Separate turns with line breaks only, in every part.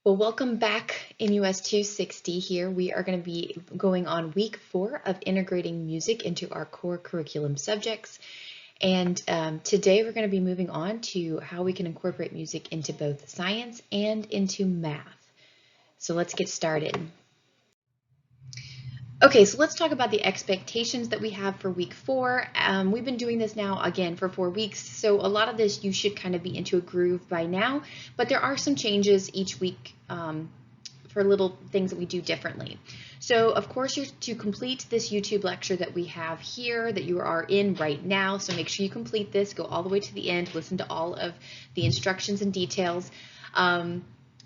Well, welcome back in MUS 260 here. We are going to be going on week 4 of integrating music into our core curriculum subjects. And today we're going to be moving on to how we can incorporate music into both science and into math. So let's get started. Okay, so let's talk about the expectations that we have for week 4. We've been doing this now again for 4 weeks, so a lot of this you should kind of be into a groove by now, but there are some changes each week for little things that we do differently. So of course you're to complete this YouTube lecture that we have here that you are in right now, so make sure you complete this, go all the way to the end, listen to all of the instructions and details.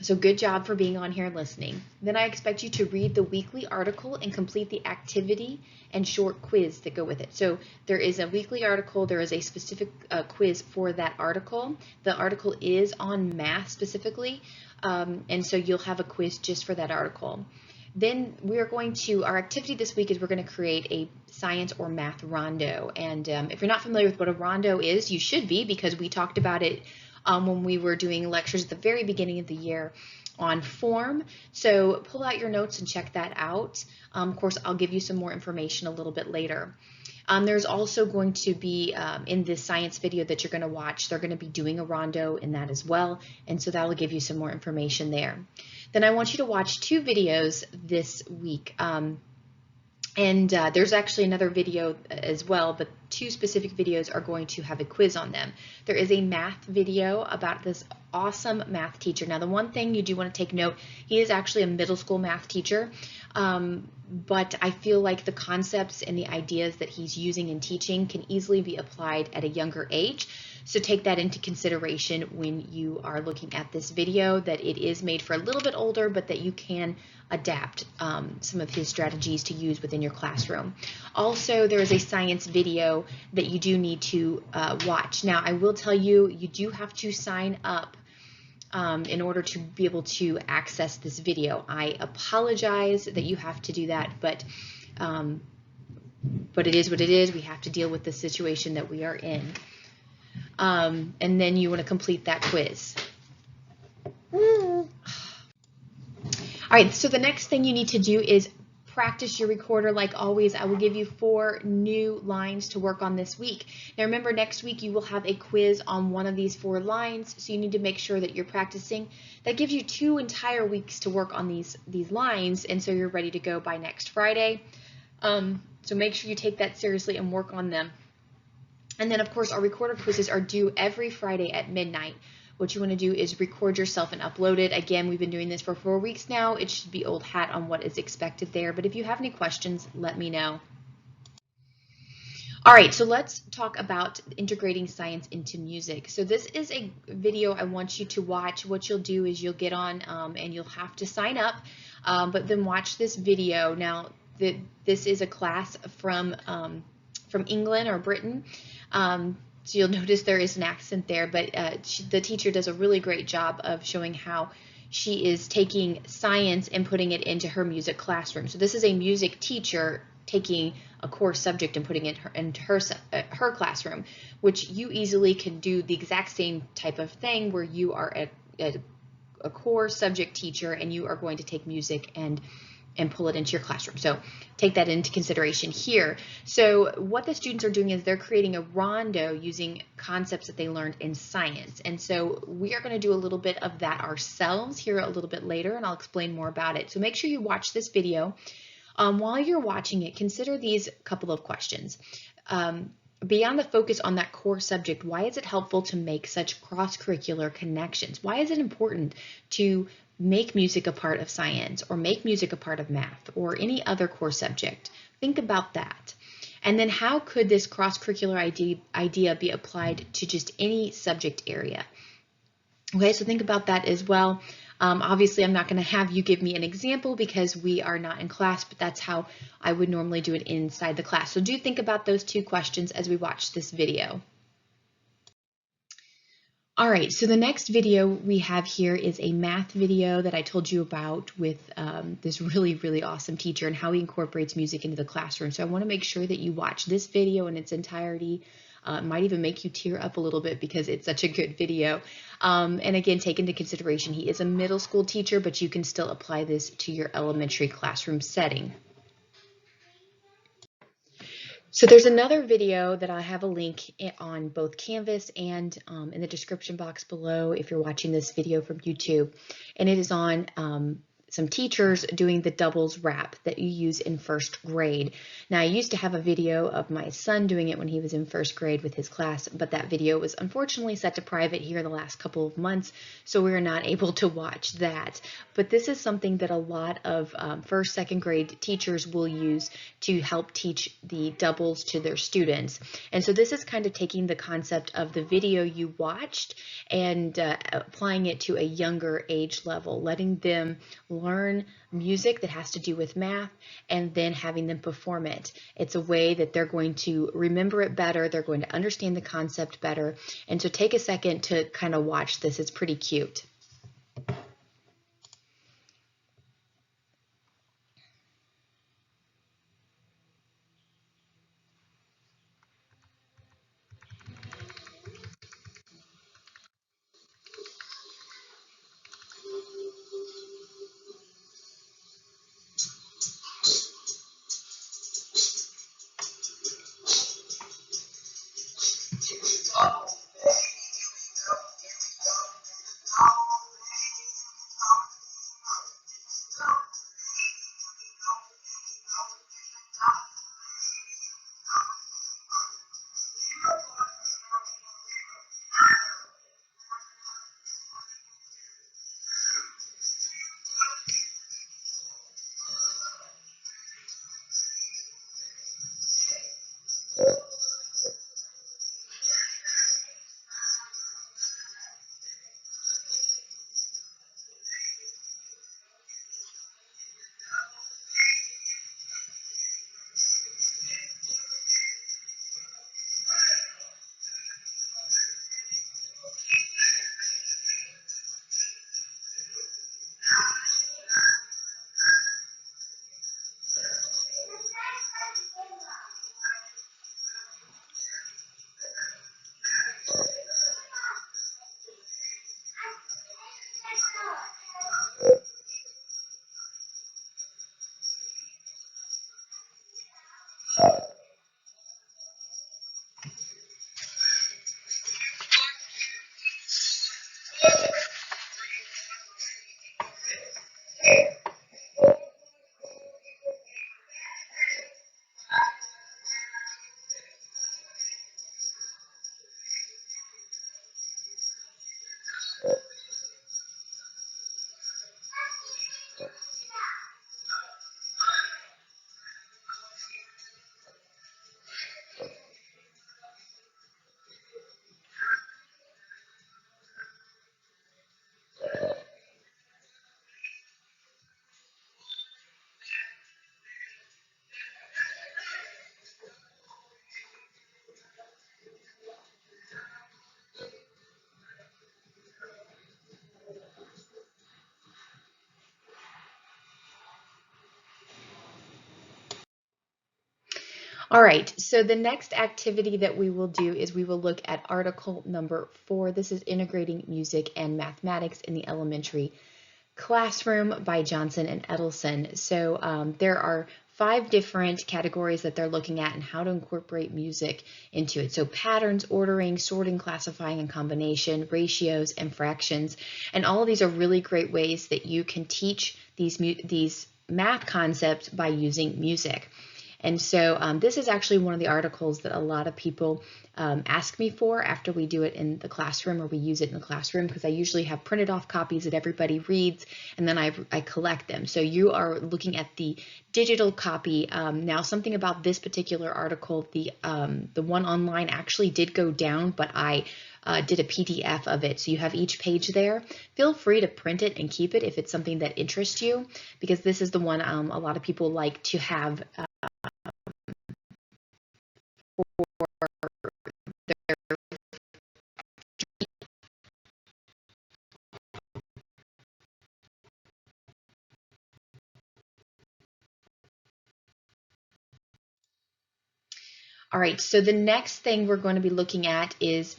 So good job for being on here and listening. Then I expect you to read the weekly article and complete the activity and short quiz that go with it. So there is a weekly article, there is a specific quiz for that article. The article is on math specifically, and so you'll have a quiz just for that article. Then we are going to, our activity this week is we're going to create a science or math rondo. And if you're not familiar with what a rondo is, you should be, because we talked about it when we were doing lectures at the very beginning of the year on form. So pull out your notes and check that out. Of course, I'll give you some more information a little bit later. There's also going to be, in this science video that you're going to watch, they're going to be doing a rondo in that as well, and so that will give you some more information there. Then I want you to watch 2 videos this week. There's actually another video as well, but 2 specific videos are going to have a quiz on them. There is a math video about this awesome math teacher. Now, the one thing you do want to take note, he is actually a middle school math teacher, but I feel like the concepts and the ideas that he's using in teaching can easily be applied at a younger age. So take that into consideration when you are looking at this video, that it is made for a little bit older, but that you can adapt some of his strategies to use within your classroom. Also, there is a science video that you do need to watch. Now, I will tell you, you do have to sign up in order to be able to access this video. I apologize that you have to do that, but it is what it is. We have to deal with the situation that we are in. And then you want to complete that quiz. All right, so the next thing you need to do is practice your recorder. Like always, I will give you 4 new lines to work on this week. Now remember, next week you will have a quiz on one of these 4 lines, so you need to make sure that you're practicing. That gives you 2 entire weeks to work on these lines, and so you're ready to go by next Friday. So make sure you take that seriously and work on them. And then, of course, our recorder quizzes are due every Friday at midnight. What you want to do is record yourself and upload it. Again, we've been doing this for 4 weeks now. It should be old hat on what is expected there. But if you have any questions, let me know. All right, so let's talk about integrating science into music. So this is a video I want you to watch. What you'll do is you'll get on and you'll have to sign up, but then watch this video. Now, this is a class from England or Britain. So you'll notice there is an accent there, but the teacher does a really great job of showing how she is taking science and putting it into her music classroom. So this is a music teacher taking a core subject and putting it into her classroom, which you easily can do the exact same type of thing where you are a core subject teacher and you are going to take music and pull it into your classroom. So take that into consideration here. So what the students are doing is they're creating a rondo using concepts that they learned in science. And so we are going to do a little bit of that ourselves here a little bit later, and I'll explain more about it. So make sure you watch this video. While you're watching it, consider these couple of questions. Beyond the focus on that core subject, why is it helpful to make such cross-curricular connections? Why is it important to make music a part of science or make music a part of math or any other core subject? Think about that. And then how could this cross-curricular idea be applied to just any subject area? Okay, so think about that as well. Obviously, I'm not going to have you give me an example because we are not in class, but that's how I would normally do it inside the class. So do think about those 2 questions as we watch this video. All right, so the next video we have here is a math video that I told you about with this really, really awesome teacher and how he incorporates music into the classroom. So I want to make sure that you watch this video in its entirety. It might even make you tear up a little bit because it's such a good video. And again, take into consideration he is a middle school teacher, but you can still apply this to your elementary classroom setting. So there's another video that I have a link on both Canvas and in the description box below if you're watching this video from YouTube. And it is on some teachers doing the doubles rap that you use in first grade. Now, I used to have a video of my son doing it when he was in first grade with his class, but that video was unfortunately set to private here the last couple of months, so we are not able to watch that. But this is something that a lot of first, second grade teachers will use to help teach the doubles to their students. And so this is kind of taking the concept of the video you watched and applying it to a younger age level, letting them learn music that has to do with math and then having them perform it. It's a way that they're going to remember it better, they're going to understand the concept better, and so take a second to kind of watch this. It's pretty cute. All right, so the next activity that we will do is we will look at article number 4. This is Integrating Music and Mathematics in the Elementary Classroom by Johnson and Edelson. So there are 5 different categories that they're looking at and how to incorporate music into it. So patterns, ordering, sorting, classifying, and combination, ratios, and fractions. And all of these are really great ways that you can teach these math concepts by using music. And so this is actually one of the articles that a lot of people ask me for after we do it in the classroom or we use it in the classroom, because I usually have printed off copies that everybody reads and then I collect them. So you are looking at the digital copy. Now, something about this particular article, the one online actually did go down, but I did a PDF of it. So you have each page there. Feel free to print it and keep it if it's something that interests you, because this is the one a lot of people like to have All right, so the next thing we're going to be looking at is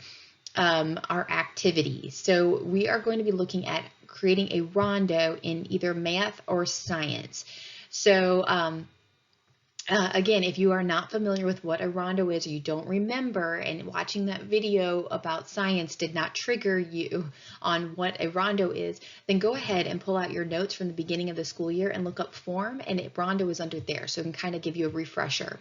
our activities. So we are going to be looking at creating a rondo in either math or science. So again, if you are not familiar with what a rondo is, or you don't remember, and watching that video about science did not trigger you on what a rondo is, then go ahead and pull out your notes from the beginning of the school year and look up form, and rondo is under there, so it can kind of give you a refresher.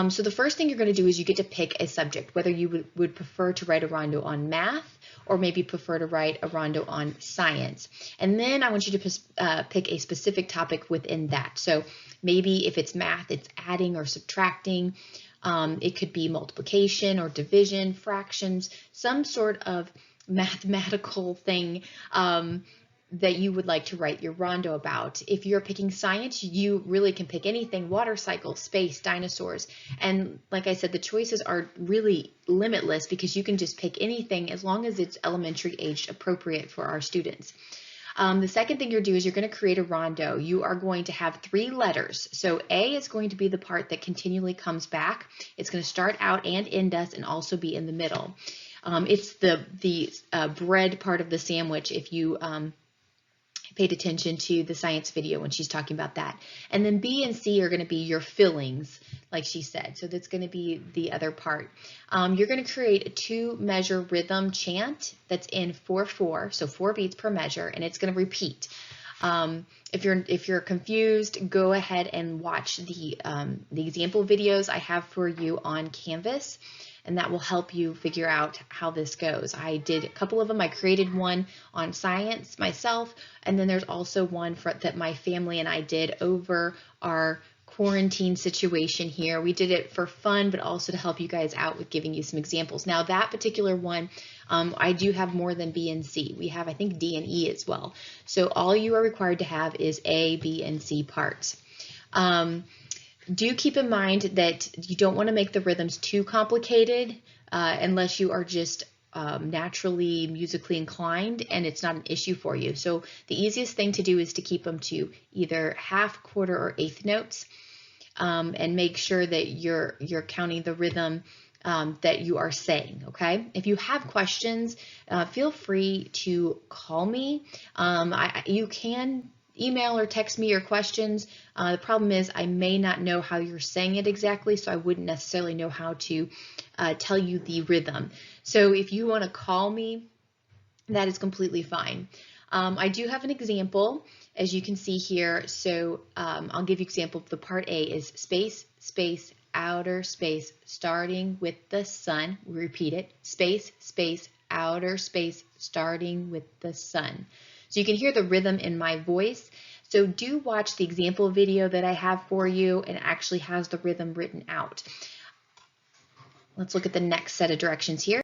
So the first thing you're going to do is you get to pick a subject, whether you would prefer to write a rondo on math or maybe prefer to write a rondo on science. And then I want you to pick a specific topic within that. So maybe if it's math, it's adding or subtracting. It could be multiplication or division, fractions, some sort of mathematical thing that you would like to write your rondo about. If you're picking science, you really can pick anything: water cycle, space, dinosaurs. And like I said, the choices are really limitless because you can just pick anything as long as it's elementary age appropriate for our students. The second thing you'll do is you're going to create a rondo. You are going to have 3 letters. So A is going to be the part that continually comes back. It's going to start out and end us and also be in the middle. It's the bread part of the sandwich, if you paid attention to the science video when she's talking about that. And then B and C are going to be your fillings, like she said. So that's going to be the other part. You're going to create a 2-measure rhythm chant that's in 4/4, so 4 beats per measure, and it's going to repeat. If you're confused, go ahead and watch the example videos I have for you on Canvas, and that will help you figure out how this goes. I did a couple of them. I created one on science myself, and then there's also one that my family and I did over our quarantine situation here. We did it for fun, but also to help you guys out with giving you some examples. Now that particular one, I do have more than B and C. We have, I think, D and E as well. So all you are required to have is A, B, and C parts. Do keep in mind that you don't want to make the rhythms too complicated unless you are just naturally musically inclined and it's not an issue for you. So the easiest thing to do is to keep them to either half, quarter, or eighth notes, and make sure that you're counting the rhythm that you are saying, okay? If you have questions, feel free to call me. You can email or text me your questions. The problem is I may not know how you're saying it exactly, so I wouldn't necessarily know how to tell you the rhythm. So if you want to call me, that is completely fine. I do have an example, as you can see here. So I'll give you an example. The part A is space, space, outer space, starting with the sun. We repeat it: space, space, outer space, starting with the sun. So you can hear the rhythm in my voice. So do watch the example video that I have for you, and it actually has the rhythm written out. Let's look at the next set of directions here.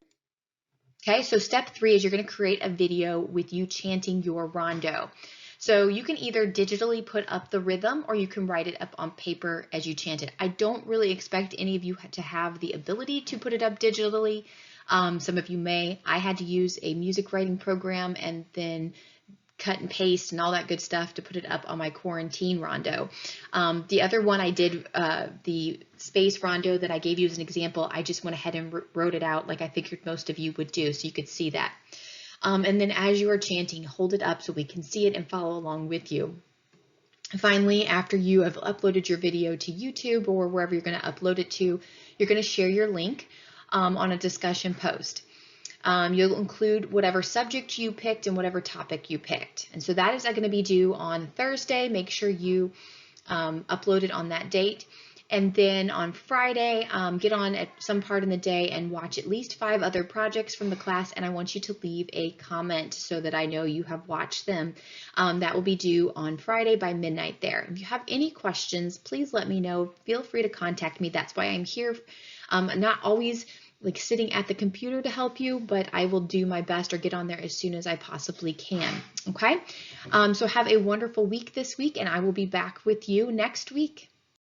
Okay, so step 3 is you're going to create a video with you chanting your rondo. So you can either digitally put up the rhythm or you can write it up on paper as you chant it. I don't really expect any of you to have the ability to put it up digitally. Some of you may. I had to use a music writing program and then cut and paste and all that good stuff to put it up on my quarantine rondo. The other one I did, the space rondo that I gave you as an example, I just went ahead and wrote it out like I figured most of you would do, so you could see that. And then as you are chanting, hold it up so we can see it and follow along with you. Finally, after you have uploaded your video to YouTube or wherever you're going to upload it to, you're going to share your link on a discussion post. You'll include whatever subject you picked and whatever topic you picked. And so that is going to be due on Thursday. Make sure you upload it on that date. And then on Friday, get on at some part in the day and watch at least 5 other projects from the class. And I want you to leave a comment so that I know you have watched them. That will be due on Friday by midnight there. If you have any questions, please let me know. Feel free to contact me. That's why I'm here. Not always like sitting at the computer to help you, but I will do my best or get on there as soon as I possibly can. Okay? So have a wonderful week this week, and I will be back with you next week.